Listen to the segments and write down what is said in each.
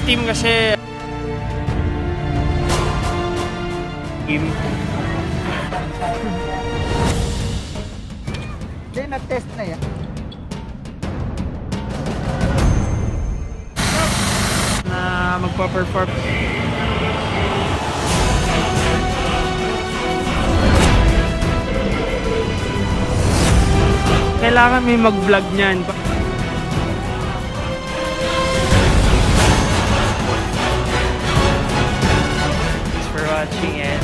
team kasi team. Hindi, nag-test na yan. Na magpa-perform. Kailangan may mag-vlog niyan. Thanks for watching it.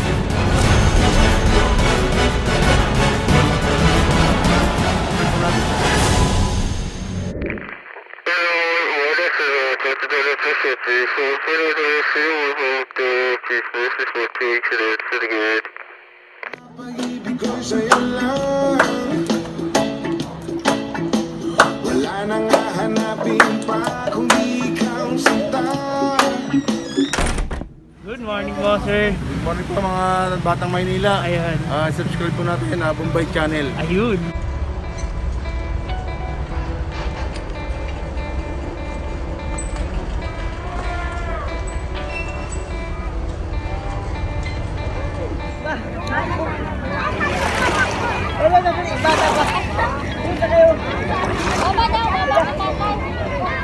Good morning po, sir. Good morning po mga Batang Maynila. Ayan. Subscribe po natin na Bombay Channel. Ayun.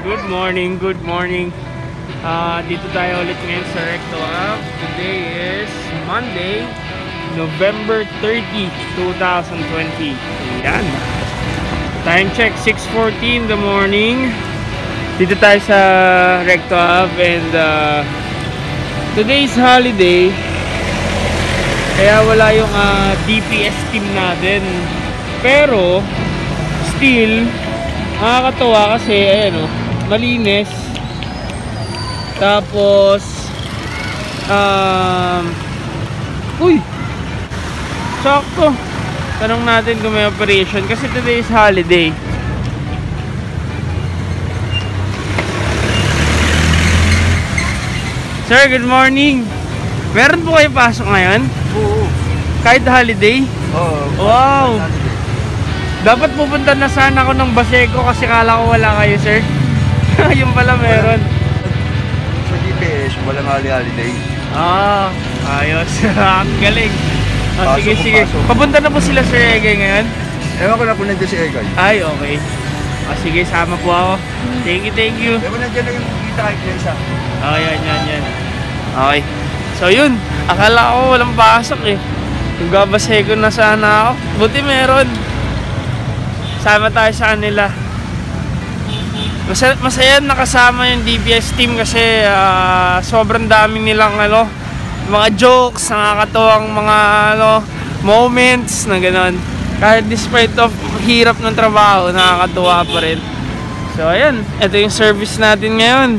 Good morning, good morning. Dito tayo ulit ngayon sa Recto Ave. Today is Monday, November 30, 2020. Ayan. Time check, 6:14 in the morning. Dito tayo sa Recto Ave and today's holiday. Kaya wala yung DPS team natin. Pero still nakakatawa kasi ayan o, malinis. Tapos uy, sakto. Tanong natin kung may operation kasi today is holiday. Sir, good morning. Meron po kayo pasok ngayon? Oo. Kahit holiday? Oo. Wow! Dapat pupunta na sana ako ng Baseco kasi kala ko wala kayo, sir. Yung pala meron. Sa GPS, walang holiday. Ah, ayos. Ang galing. Pasok Sige, po, sige. pasok. Papunta na po sila, Sir Egay ngayon? Ewan ko na po nandiyan si Egay. Ay, okay. Sige, sama po ako. Thank you, thank you. Ewan nandiyan na yung kita kay Klesa. Oh, yan. Okay. So, yun. Akala ko walang pasok eh. Yung Baseco na sana ako. Buti meron. Sama tayo sa kanila. Masaya nakasama yung DPS team kasi sobrang dami nilang mga jokes, nakakatuwang mga moments na gano'n. Kahit despite of hirap ng trabaho, nakakatuwa pa rin. So ayan, ito yung service natin ngayon.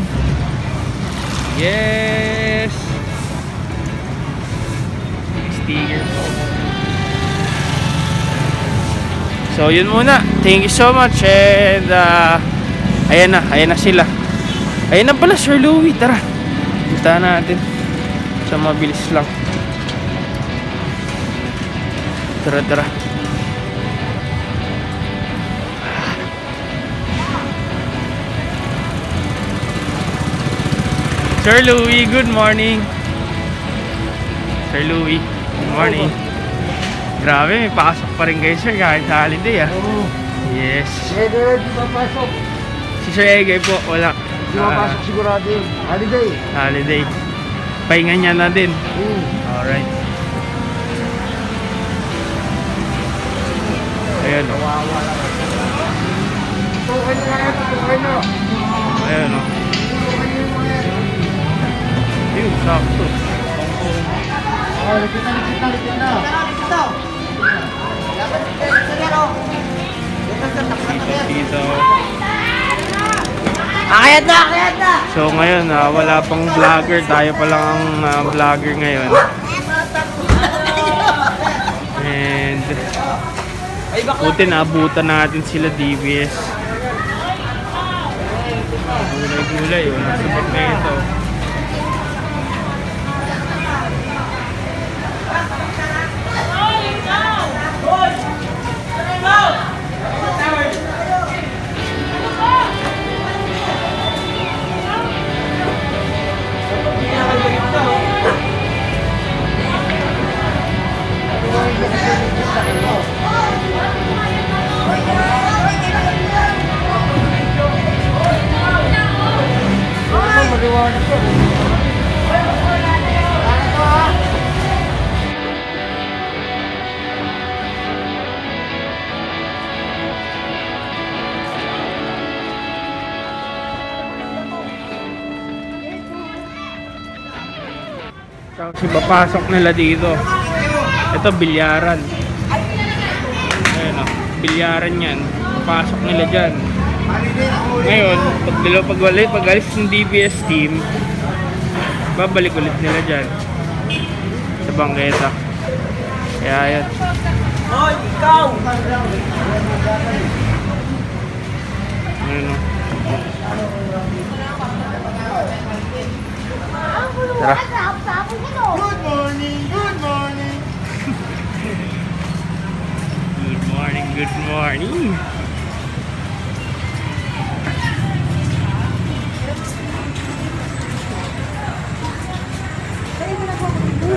Yes! Sticker po. So yun muna. Thank you so much and ayan na sila. Ayan na pala, Sir Louie. Tara, punta natin. So mabilis lang. Tara. Sir Louie, good morning. Sir Louie, good morning. Grabe, may pasok pa rin kayo, sir, kahit holiday Oo. Yes. Egay, di ba pasok? Si Sir Egay po, wala. Di ba pasok sigurado yun? Holiday. Holiday. Pahinga niya na din. Alright. Ayan o. Ayan o. Ayun, sakto. Likit na. Dito. Akayat na! So ngayon, wala pang vlogger. Tayo pa lang ang vlogger ngayon. And buti naabutan natin sila DBS. Gulay-gulay. Nasa bag na ito. maliwanag ko. Tapos ipapasok nila dito. Ito, bilyaran. Ayan o, bilyaran yan. Pasok nila dyan. Ngayon, pag alis ng DBS team, babalik ulit nila dyan sa bangketa. Kaya yan. Hoy, ikaw! Ayan o. Tara. Good morning! Good morning! Good morning, good morning.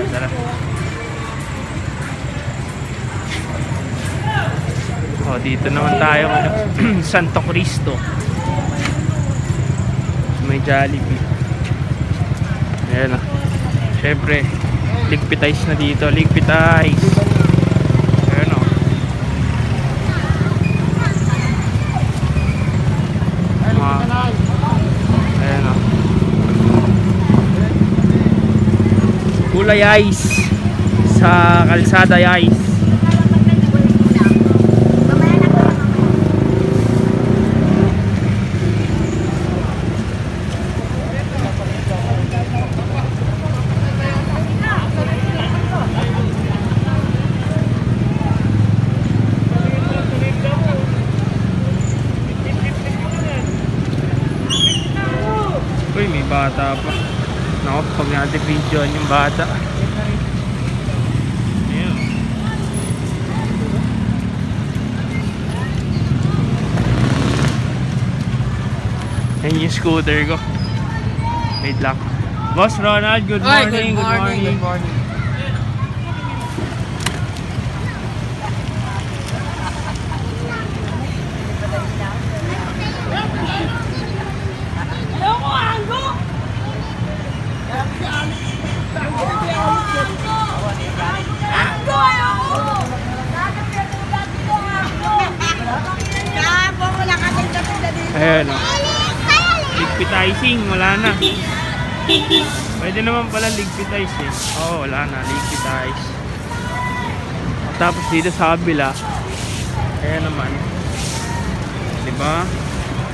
Tara. Oh, dito naman tayo Santo Cristo. May Jollibee. Ayan o. Siyempre, ligpitize na dito. Ligpitize. Ayan o. Ayan o. Kulay ice. Sa kalsada ice. Uy, may bata pa. Naku, pag natin videoan yung bata. Ayan. Ayan yung scooter ko. Wait lang. Boss Ronald, good morning. Good morning. Ayan o. Ligpitizing, wala na. Pwede naman pala ligpitize eh. Oo, wala na, ligpitize. Tapos dito sa kabila, ayan naman. Diba?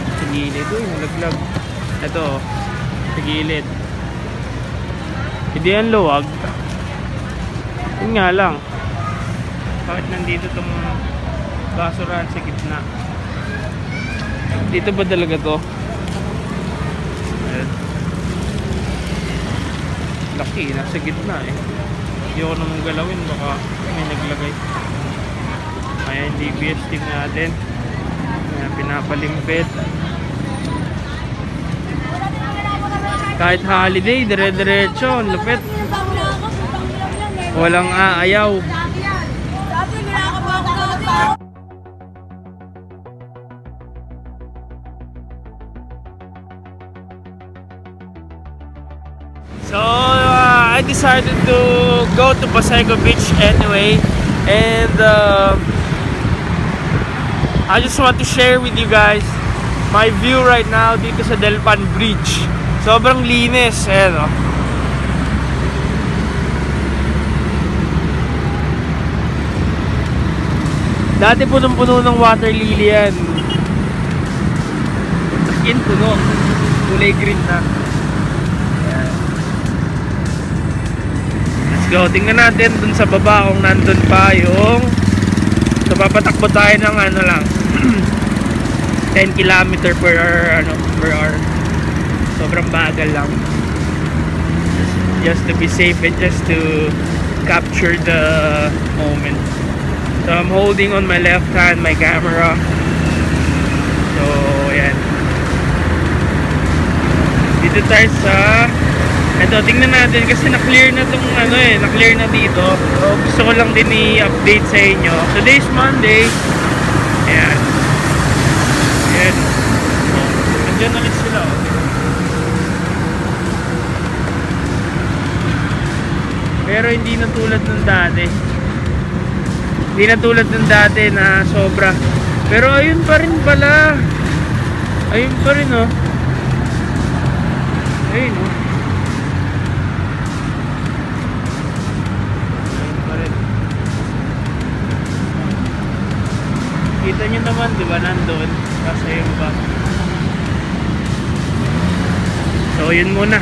Sa gilid. Uy, nalaglag. Ito, sa gilid. Hindi yan luwag. Yun nga lang. Bakit nandito itong basurahan sa gitna? Dito ba talaga to? Ayan. Laki, nasa gitna eh. Hindi ako naman galawin, baka may naglagay. Ayan, DBS team natin. Ayan, pinapalimpit. Kahit holiday, dire-diretso, lupit. Walang aayaw. So, I decided to go to Pasego Beach anyway, and I just want to share with you guys my view right now dito sa Delpan Bridge. Sobrang linis, ayan o. Dati punong-puno ng water lily yan. Skin puno. Kulay green na. Ayan. Let's go. Tingnan natin dun sa baba kung nandun pa yung... So papatakbo tayo ng ano lang 10 km per hour. Sobrang bagal lang. Just to be safe and just to capture the moment. So I'm holding on my left hand my camera. So ayan. Dito tayo sa ito, tingnan natin kasi na-clear na tong ano eh, na-clear na dito. So gusto ko lang din i-update sa inyo. Today's Monday. Ayan. Ayan. So, nandiyan ulit sila. Pero hindi na tulad nung dati. Hindi na tulad nung dati na sobra. Pero ayun pa rin pala. Ayun pa rin oh. Ayun oh. Ayun pa rin. Kita nyo naman, di ba, nandun. Kasi yung ba. So yun muna.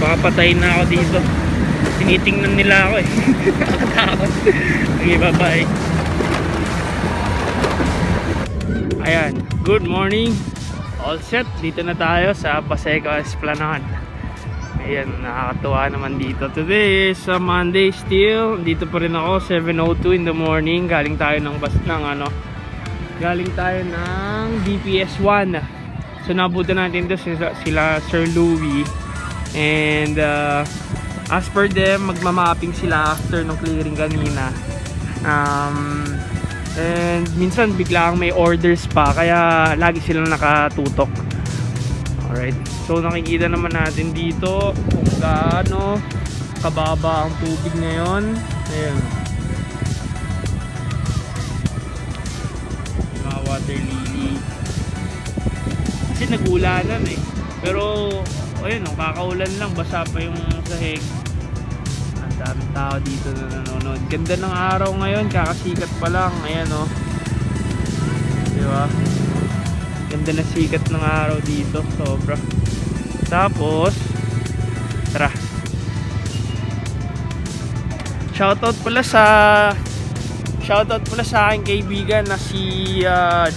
Baka patayin na ako dito. Tinitingnan nila ako eh. Nakatakot. Okay, bye bye. Ayan, good morning. All set, dito na tayo sa Paseco Esplanade. Ayan, nakakatuwa naman dito. Today is Monday still. Dito pa rin ako, 7:02 in the morning. Galing tayo ng galing tayo ng DPS 1. So nabutan natin ito sila Sir Louie. And as per them, magmamapping sila after ng clearing kanina. And minsan biglang may orders pa, kaya lagi silang nakatutok. Alright, so nakikita naman natin dito kung gaano kababa ang tubig ngayon. Ayan, mga water lily. Kasi nag-ulanan eh. Pero ayun, kakaulan lang, basa pa yung sahig. Daming tao dito na nanonood. Ganda ng araw ngayon, kakasikat pa lang. Ayan o, diba? Ganda na sikat ng araw dito, sobra. Tapos tara, shoutout pala sa aking kaibigan na si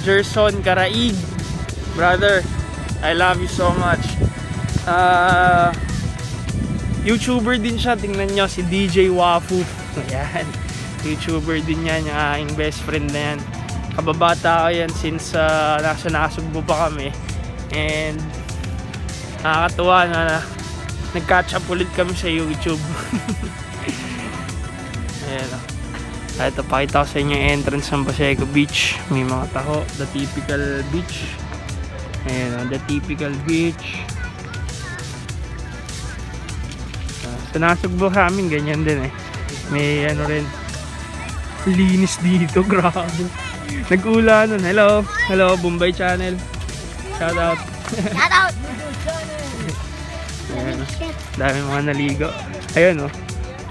Gerson Karaig. Brother, I love you so much. YouTuber din siya, tingnan nyo, si DJ Wafu. Ayan, YouTuber din yan, yung aking best friend na yan. Kababata ko yan since nasa Nasugbo pa kami. And nakakatuwa na nag-catch up ulit kami sa YouTube. Ayan o. Ito, pakita ko sa inyo yung entrance ng Paseco Beach. May mga taho, the typical beach. Ayan o, the typical beach. Sa Nasugbo kami, ganyan din eh. May ano rin, linis dito, grabe. Nag-ulanan. Hello, hello, Bombay Channel. Shout out. Shout out. Ayan, dami mga naligo. Ayun oh,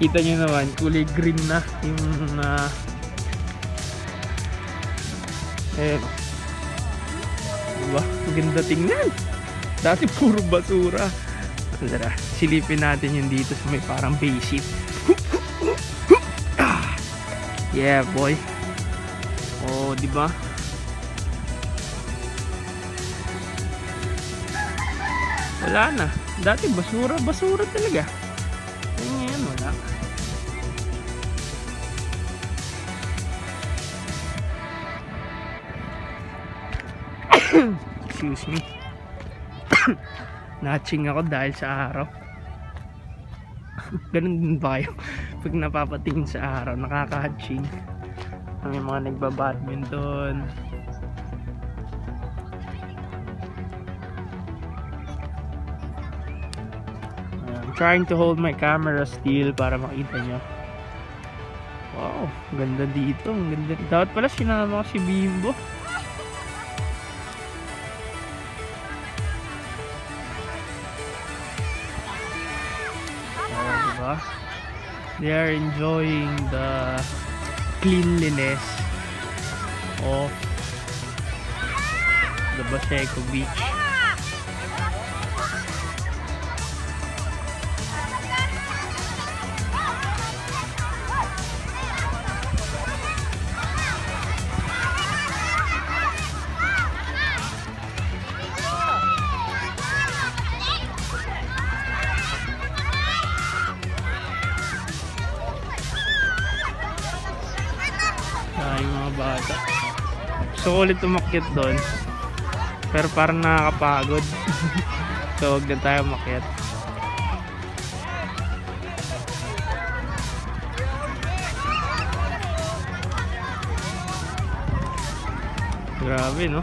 kita nyo naman, kulay green na yung ayun oh. Diba? Maganda tingnan. Dati puro basura. Tara, silipin natin yung dito sa may parang basic. Yeah boy. Oh, di ba? Wala na. Dati basura talaga. Ngayon wala. Excuse me. Natching ako dahil sa araw. Ganun din ba kayo? Pag napapatingin sa araw, nakaka-hatching. May mga nagba-badminton. I'm trying to hold my camera still para makita nyo. Wow, ganda dito. Ganda. Dapat pala sinama ko si Bimbo. They are enjoying the cleanliness of the Paseco Beach. Yung mga bata. Gusto ko ulit umakyat doon, pero parang nakakapagod. So huwag na tayo umakyat. Grabe no.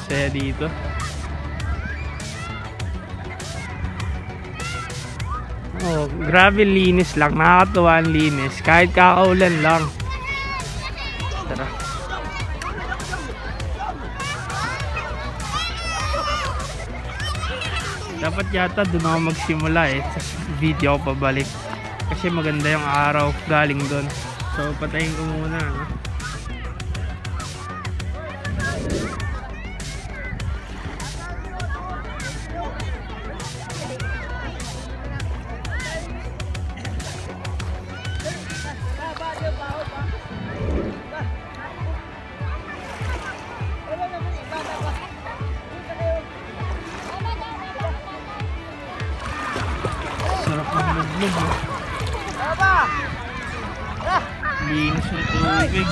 saya dito. Oh, grabe linis lang. Nakakatuwa ang linis. Kahit kakaulan lang. Tara. Dapat yata doon ako magsimula eh. Sa video ko pabalik. Kasi maganda yung araw galing doon. So patayin ko muna. No? Sarap ng lublog eh. Linis na tubig.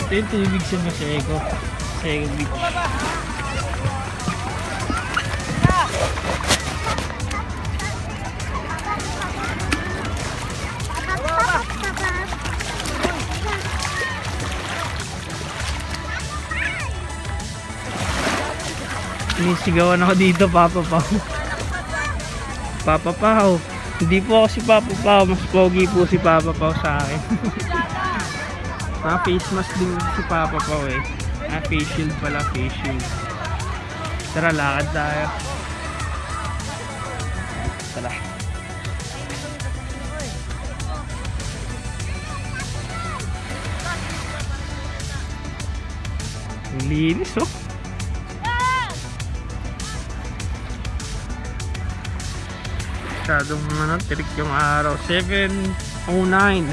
Ito yung tubig sa Masego. Masego Beach. Sinisigawan ako dito, Papa Pao. Papa Pao. Hindi po ako si Papa Pao. Mas pogi po si Papa Pao sa akin. Face mask din si Papa Pao eh. Face shield pala, face shield. Tara, lakad tayo. Tara. Ang linis oh. Masyadong tirik yung araw. 7:09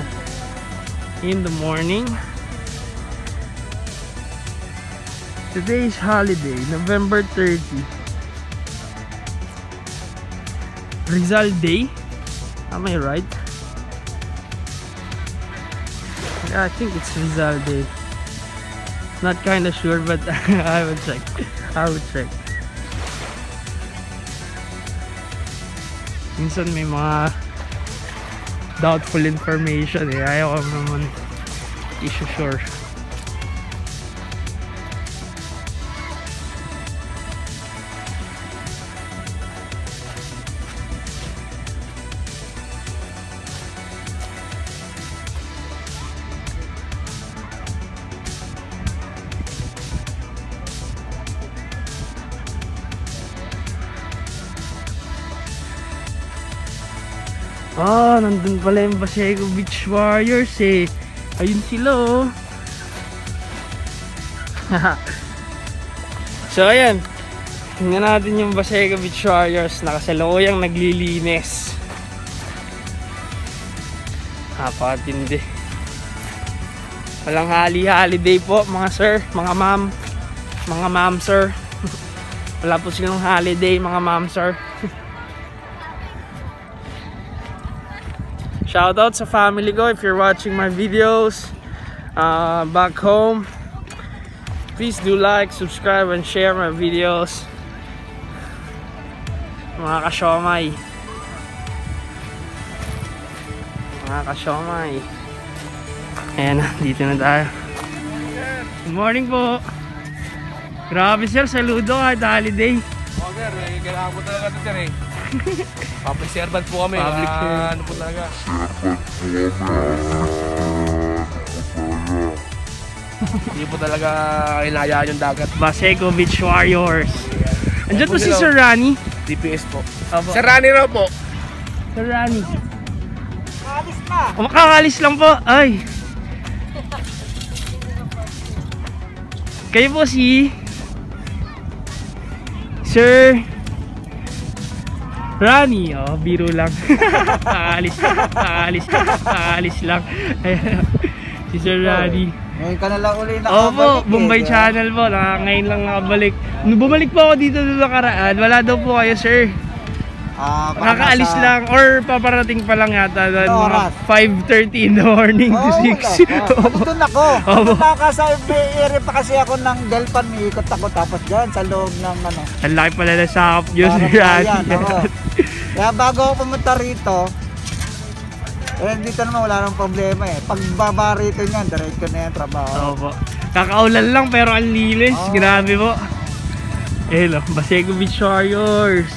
in the morning. Today is holiday, November 30. Rizal Day? Am I right? Yeah, I think it's Rizal Day. Not kinda sure, but I will check. I will check. Minsan may mga doubtful information eh. Ayaw ko naman i-sure. Ah, nandun pala yung Masego Beach Warriors eh. Ayun sila oh. So ayan, tingnan natin yung Masego Beach Warriors. Nakasalukuyang naglilinis. Napakatindi. Walang holiday po mga sir, mga ma'am. Mga ma'am sir. Wala po silang holiday mga ma'am sir. Shoutout sa family ko if you're watching my videos back home. Please do like, subscribe, and share my videos. Mga kasyomay. Mga kasyomay. Ayan, dito na tayo. Good morning po. Grabe sir, saludo kahit holiday. Oh sir, kailangan po talaga ito sir eh. Public servant po kami. Public servant. Ano po talaga? Hindi po talaga inayaan yung dagat. Masego Beach Warriors. Andiyan po si Sir Rani. DPS po. Opo. Sir Rani raw po. Sir Rani. Alis na! Makakalis lang po. Ay. Kayo po si Sir Rani. Oh, biro lang. Makakalis lang. Si Sir Rani. Ngayon ka na lang uli Opo, nakabalik Bombay Channel po. Ngayon lang nakabalik. Bumalik po ako dito nung nakaraan. Wala daw po kayo, sir. Nakakaalis lang or paparating pa lang yata mga 5:30 in the morning to 6. Doon ako. Sa may area pa kasi ako ng Delpan. Ikot ako tapos dyan sa loob ng ano. Ang laki pala na sakop yun, Sir Rani. Kaya bago ako pumunta rito, Eh, dito naman wala nang problema eh. Pag baba rito niyan, diretso na yan trabaho. Opo. Kakaulan lang pero ang linis. Oo. Grabe po. Eh no, Baseco Beach Warriors.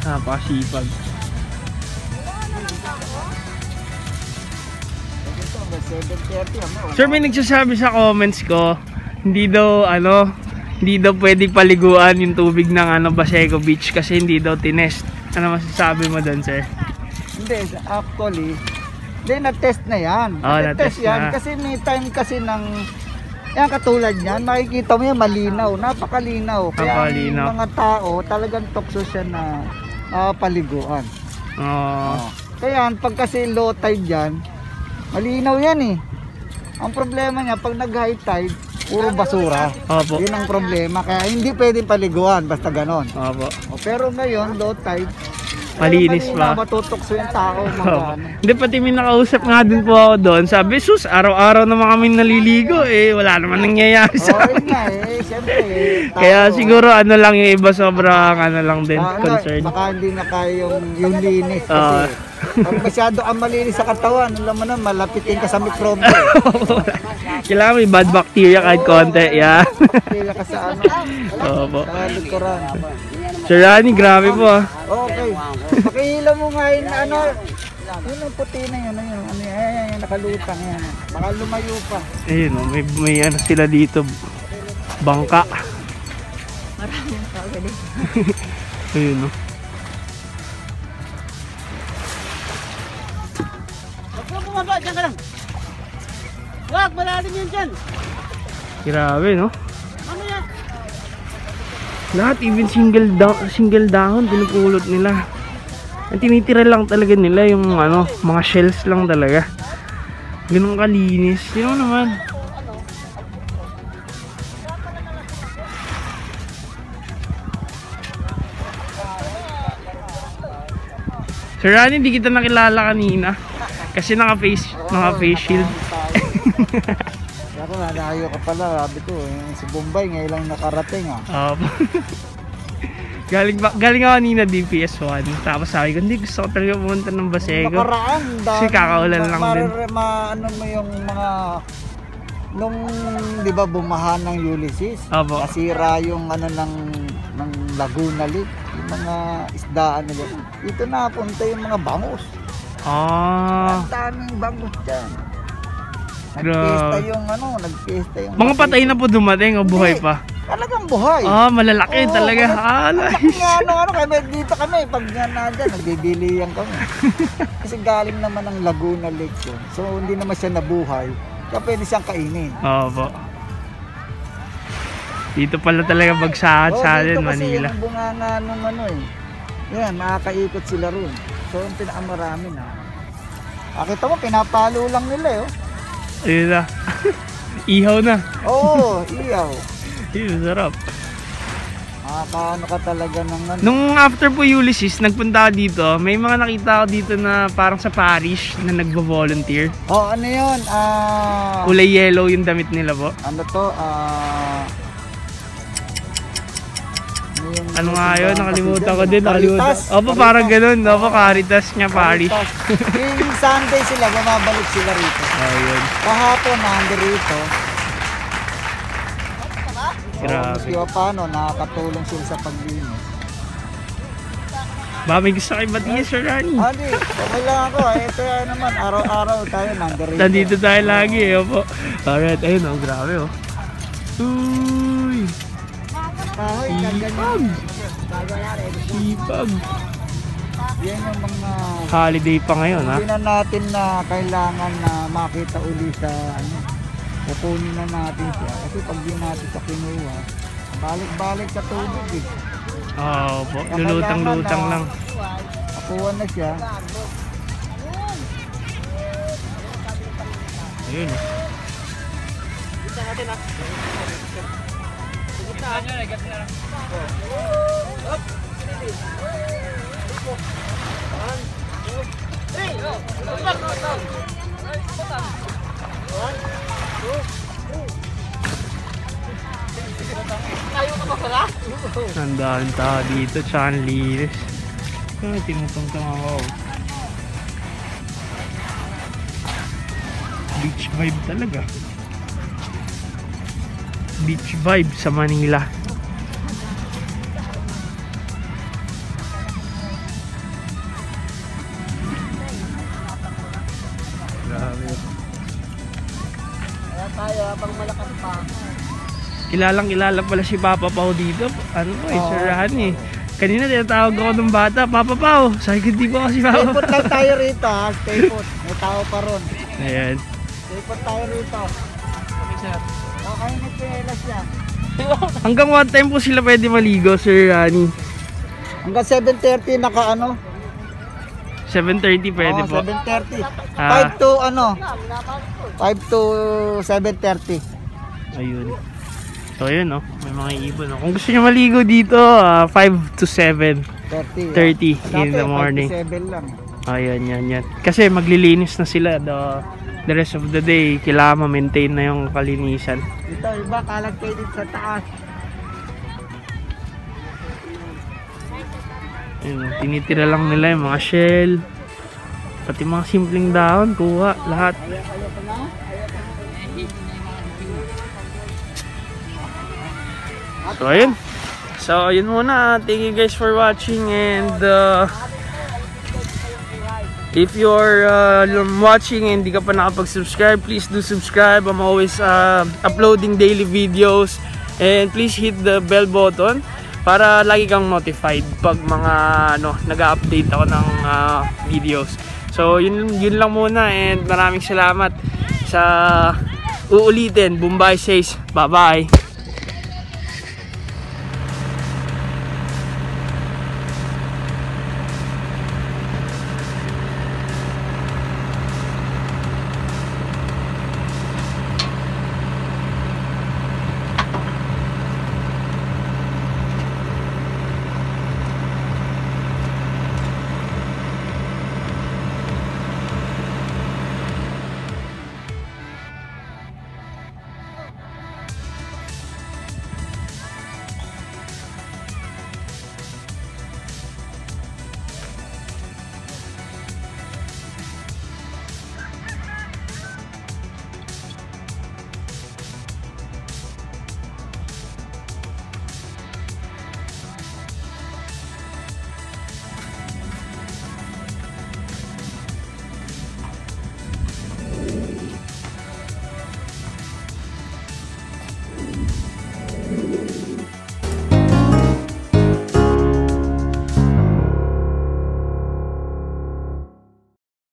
Napakasipag. Ito, 7:30 ano. Sir, may nagsasabi sa comments ko, hindi daw pwedeng paliguan yung tubig ng Baseco Beach kasi hindi daw tinest. Ano masasabi mo doon, sir? Hindi, actually, na-test na yan. Oh, Na-test na-test yan na. kasi may time kasi ng yan katulad yan, makikita mo yan malinaw, napakalinaw. Kaya Napakalinaw. ang mga tao talagang tukso siya na paliguan. Oh. Kaya pag kasi low tide yan, malinaw yan eh. Ang problema niya, pag nag-high tide, puro basura. Opo. Yun ang problema. Kaya hindi pwedeng paliguan, basta ganon. Opo. Pero ngayon, low tide, Malinis pa. Matutukso yung tao. Opo. Hindi, pati may nakausap nga din po ako doon. Sabi, sus, araw-araw naman kami naliligo. Eh, wala naman nangyayari sa Oo, nga eh. Siyempre eh. Kaya siguro lang yung iba sobrang lang din concern. Baka hindi na kaya yung linis kasi pag masyado ang malinis sa katawan, alam mo na, malapitin ka sa mikrobyo. Kailangan may bad bacteria kahit konti. Yan. Kaya ka sa Opo. sa likuran. Sir Rani, grabe po ah. Okay. Pakihila mo nga yun, yun ang puti na yun, yan, nakalutang yan. Baka lumayo pa. Ayun, may sila dito. Bangka. Maraming tao ganun. Ayun, no. Huwag mo bumaba, dyan ka lang. Huwag, malalim yan dyan. Grabe, no. Ano yan? Lahat, even single dahon, pinupulot nila. Ang tinitira lang talaga nila yung mga shells lang talaga. Ganun kalinis. Yun naman. Sir Rani, hindi kita nakilala kanina. Kasi naka-face shield. Ako nadayo ka pala, sabi ko, si Bombay ngayon lang nakarating Galing ako kanina DPS 1. Tapos sabi ko, hindi gusto ko talaga pumunta ng Baseco. Nakaraan, Kasi kakaulan lang din. Ano mo yung mga nung di ba bumaha ng Ulysses, Opo. nasira yung ng Laguna Lake, yung mga isdaan nila. Dito napunta yung mga bangus. Ang daming bangus dyan. Nagpista yung nagpista yung Mga patay na po dumating o buhay Hindi. pa? Talagang buhay. Malalaki Oo, talaga. Nice. Kami dito kami pag nandiyan nagbibilihan kami. Kasi galing naman ng Laguna Lake yun. So hindi naman siya nabuhay. Kaya pwede siyang kainin. Opo. Dito pala talaga bagsakan sa atin, Manila. Kasi yung bunganga nung yan, makakaikot sila ron. So yung pinakamarami na. Kita mo, pinapalo lang nila Ayun na. Ihaw na. Oo, iyaw. Ayun, sarap. Makakaano ka talaga ng Nung after po Ulysses, nagpunta ako dito, may mga nakita ako dito na parang sa parish na nagvo-volunteer. ano yun? Kulay yellow yung damit nila po. Ano to? Ano nga yun? Nakalimutan ko din. Caritas. Opo, parang ganun. Opo, Caritas niya, parish. Yung Sunday sila, bumabalik sila rito. Ayun. Kahapon, nandito. Grabe. Kaya paano, nakakatulong sila sa paglinis. Ba, may gusto kayo batiin, Sir Rani. Hindi, okay lang ako. Ito naman, araw-araw tayo nandito. Nandito tayo lagi, opo. Alright, ayun, grabe, Uy! Kahoy, Sipag! Sipag! yan yung mga Holiday pa ngayon, ha? hindi na natin na kailangan na makita uli sa kukunin na natin siya. Kasi pag di natin sa kinuha, balik-balik sa tubig Opo, lulutang-lutang lang. Nakuha na siya. Ayun, ang daming tao dito, tsaka ang linis. Tinutong-tong ako. Beach vibe talaga. Beach vibe sa Manila. Kaya tayo, habang malakas pa. Kilala pala si Papa Pao dito. Ano po, Sir eh. Kanina tinatawag ako ng bata, Papa Pao. Sabi ko, di ba kasi Papa Stay put Pao? lang tayo rito ha, stay put. May tao pa ron. Ayan. Stay put tayo rito. Okay, sir. Kakainit yung elas niya. Hanggang what time po sila pwede maligo, Sir Rani? Hanggang 7:30 naka ano? 7:30 pwede po. 7:30. Ah. 5 to ano? 5 to 7:30. Ayun. So ayun, no? May mga ibon, no? Kung gusto nyo maligo dito, 5 to 7:30 30. in the morning. 5 to 7 lang. Ayan, yan. Kasi maglilinis na sila the rest of the day. Kailangan ma-maintain na yung kalinisan. Ito, iba kalag kayo dito sa taas. Ayun, tinitira lang nila yung mga shell. Pati mga simpleng dahon, kuha, lahat. So ayun. So ayun muna. Thank you guys for watching, and if you're watching and di ka pa nakapag-subscribe, please do subscribe. I'm always uploading daily videos, and please hit the bell button para lagi kang notified pag mga nag-update ako ng videos. So yun lang muna, and maraming salamat sa uulitin. Bombay says bye bye.